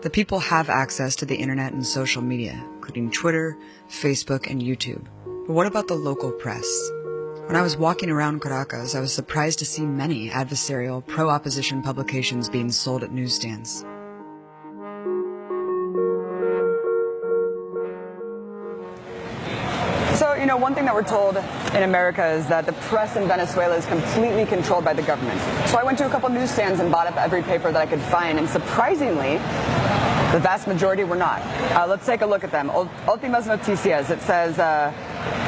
The people have access to the internet and social media, including Twitter, Facebook, and YouTube. But what about the local press? When I was walking around Caracas, I was surprised to see many adversarial, pro-opposition publications being sold at newsstands. So, one thing that we're told in America is that the press in Venezuela is completely controlled by the government. So I went to a couple newsstands and bought up every paper that I could find, and surprisingly, the vast majority were not. Let's take a look at them. Últimas Noticias, it says,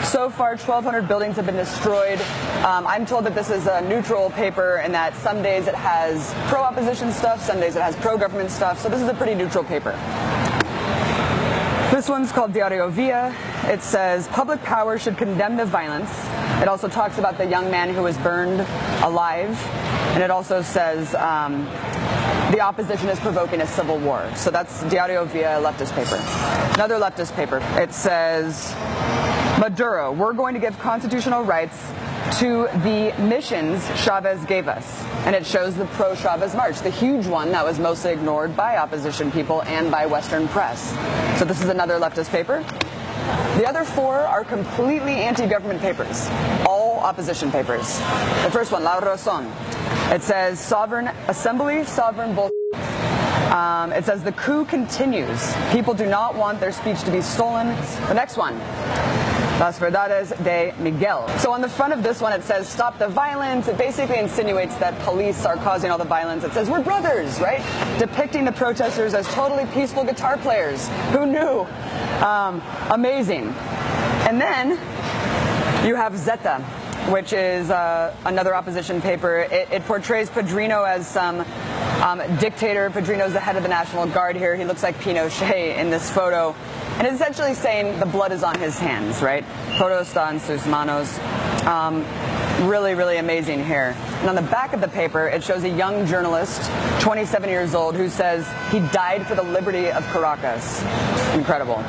so far 1,200 buildings have been destroyed. I'm told that this is a neutral paper and that some days it has pro-opposition stuff, some days it has pro-government stuff, so this is a pretty neutral paper. This one's called Diario Via. It says, public power should condemn the violence. It also talks about the young man who was burned alive. And it also says the opposition is provoking a civil war. So that's Diario Via, a leftist paper. Another leftist paper. It says, Maduro, we're going to give constitutional rights to the missions Chavez gave us. And it shows the pro-Chavez march, the huge one that was mostly ignored by opposition people and by Western press. So this is another leftist paper. The other four are completely anti-government papers, all opposition papers. The first one, La Razón. It says, sovereign assembly, sovereign bull. It says, the coup continues. People do not want their speech to be stolen. The next one, Las Verdades de Miguel. So on the front of this one, it says, stop the violence. It basically insinuates that police are causing all the violence. It says, we're brothers, right? Depicting the protesters as totally peaceful guitar players. Who knew? Amazing. And then you have Zeta, which is another opposition paper. It portrays Padrino as some dictator. Padrino's the head of the National Guard here. He looks like Pinochet in this photo. And it's essentially saying the blood is on his hands, right? Todo está en sus manos. Really, really amazing here. And on the back of the paper, it shows a young journalist, 27 years old, who says he died for the liberty of Caracas. Incredible.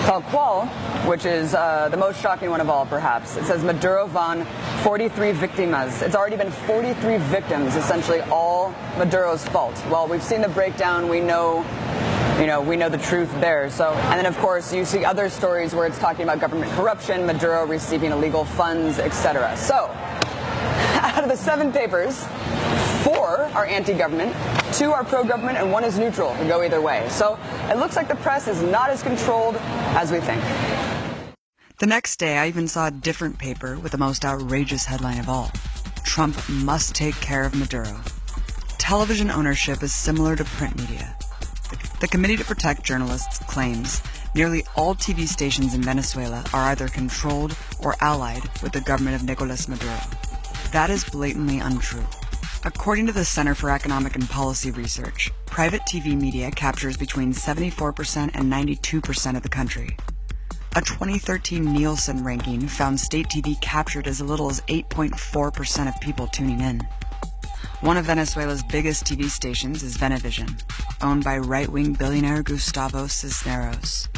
Tal cual, which is the most shocking one of all, perhaps. It says Maduro van 43 víctimas. It's already been 43 victims, essentially all Maduro's fault. Well, we've seen the breakdown. We know the truth there. So, and then of course you see other stories where it's talking about government corruption, Maduro receiving illegal funds, etc. So, out of the 7 papers, 4 are anti-government, 2 are pro-government, and 1 is neutral. They go either way. So, it looks like the press is not as controlled as we think. The next day, I even saw a different paper with the most outrageous headline of all. Trump must take care of Maduro. Television ownership is similar to print media. The Committee to Protect Journalists claims nearly all TV stations in Venezuela are either controlled or allied with the government of Nicolás Maduro. That is blatantly untrue. According to the Center for Economic and Policy Research, private TV media captures between 74% and 92% of the country. A 2013 Nielsen ranking found state TV captured as little as 8.4% of people tuning in. One of Venezuela's biggest TV stations is Venevision, owned by right-wing billionaire Gustavo Cisneros.